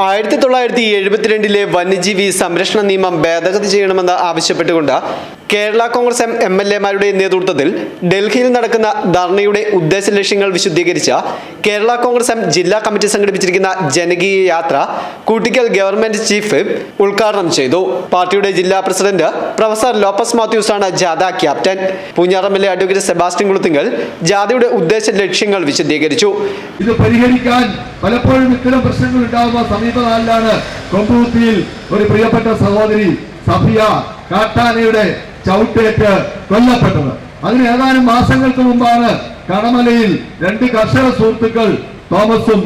1972 വന്യജീവി സംരക്ഷണ നിയമം ഭേദഗതി ചെയ്യണമെന്ന് ആവശ്യപ്പെട്ടുകൊണ്ട് കേരള കോൺഗ്രസ് MLA-മാരുടെ നേതൃത്വത്തിൽ ഡൽഹിയിൽ നടക്കുന്ന ധർണയുടെ ഉദ്ദേശ ലക്ഷ്യങ്ങൾ വിശദീകരിച്ച കേരള കോൺഗ്രസ് ജില്ലാ കമ്മിറ്റി സംഘടിപ്പിച്ചിരിക്കുന്ന ജനകീയ യാത്ര കൂട്ടിക്കൽ ഗവൺമെന്റ് ചീഫ് ഉദ്ഘാടനം ചെയ്തു. പാർട്ടിയുടെ ജില്ലാ പ്രസിഡന്റ് പ്രൊഫസർ ലോപ്പസ് മാത്യൂസ് ആണ് ജാഥ captain. Poonjar MLA advocate Sebastian Kulathinkal ജാഥയുടെ ഉദ്ദേശ ലക്ഷ്യങ്ങൾ വിശദീകരിച്ചു. ഇത് പരിഹരിക്കാൻ പലപ്പോഴും ഇത്തരം പ്രശ്നങ്ങൾ ഉണ്ടാകുന്ന സമീപകാലത്താണ് കൊമ്പൂത്തിയിൽ ഒരു പ്രിയപ്പെട്ട സഹോദരി സഫിയ കാട്ടാനയുടെ ചവിട്ടേറ്റ് കൊല്ലപ്പെട്ടത്. അതിന് ഏതാനും മാസങ്ങൾക്ക് മുമ്പാണ് കണമലയിൽ 2 കർഷക സുഹൃത്തുക്കൾ തോമസും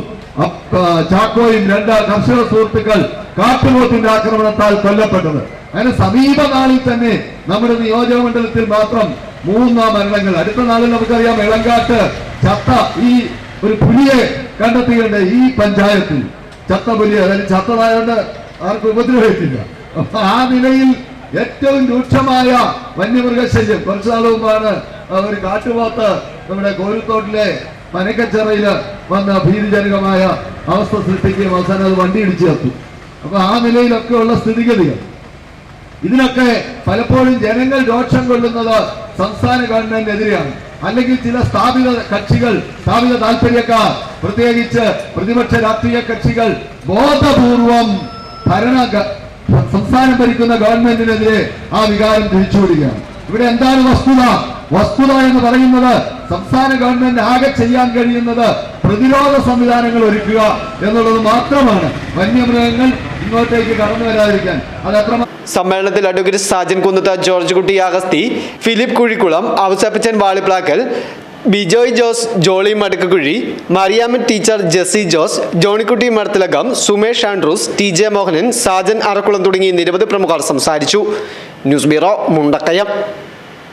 ചാക്കോയും 2 കർഷക സുഹൃത്തുക്കൾ കാട്ടുപോത്തിന്റെ ആക്രമണത്താൽ കൊല്ലപ്പെട്ടത്. അങ്ങനെ സമീപനാളിൽ തന്നെ നമ്മുടെ നിയോജക മണ്ഡലത്തിൽ മാത്രം 3 മരണങ്ങൾ. അടുത്ത നാളിൽ നമുക്കറിയാം എളങ്കാട്ട് ചത്ത ഈ ഒരു പുലിയെ കണ്ടെത്തിയുണ്ട്. ഈ പഞ്ചായത്തിൽ ചത്ത പുലിയെ, അതായത് ചത്തതായോണ്ട് ആർക്കും ഉപദ്രവിച്ചില്ല. ആ നിലയിൽ ഏറ്റവും രൂക്ഷമായ വന്യമൃഗശല്യം. കുറച്ചു നാൾ മുമ്പാണ് ഒരു കാട്ടുപോത്ത് നമ്മുടെ കോഴിത്തോട്ടിലെ മനക്കച്ചിറയില് വന്ന ഭീതിജനകമായ അവസ്ഥ സൃഷ്ടിക്കുകയും അവസാനം അത് വണ്ടി ഇടിച്ചു ചേർത്തു. അപ്പൊ ആ നിലയിലൊക്കെ ഉള്ള സ്ഥിതിഗതികൾ, ഇതിനൊക്കെ പലപ്പോഴും ജനങ്ങൾ രോഷം കൊള്ളുന്നത് സംസ്ഥാന ഗവൺമെന്റിനെതിരെയാണ്. അല്ലെങ്കിൽ ചില സ്ഥാപിത കക്ഷികൾ, സ്ഥാപിത താല്പര്യക്കാർ, പ്രത്യേകിച്ച് പ്രതിപക്ഷ രാഷ്ട്രീയ കക്ഷികൾ ബോധപൂർവം സംസ്ഥാനം ഭരിക്കുന്ന ഗവൺമെന്റിനെതിരെ ആ വികാരം തിരിച്ചുവിടുകയാണ്. ഇവിടെ എന്താണ് വസ്തുത? വസ്തുത എന്ന് പറയുന്നത് സംസ്ഥാന ഗവൺമെന്റ് ആകെ ചെയ്യാൻ കഴിയുന്നത് പ്രതിരോധ സംവിധാനങ്ങൾ ഒരുക്കുക എന്നുള്ളത് മാത്രമാണ്. വന്യമൃഗങ്ങൾ ഇങ്ങോട്ടേക്ക് കടന്നു വരാതിരിക്കാൻ അത് സമ്മേളനത്തിൽ advocate Sajan Kunnath, George Kutty Agasthi, Philip Kuzhikkulam, Ouseppachan Valiplackal, Bijoy Jose, Jolly Madakkukuzhi, Mariyamman teacher, Jessy Jose, Johnykutty Marthilakam, Sumesh Andrews, TJ Mohanan, Sajan Arakkulam തുടങ്ങി നിരവധി പ്രമുഖർ സംസാരിച്ചു. News bureau, Mundakayam.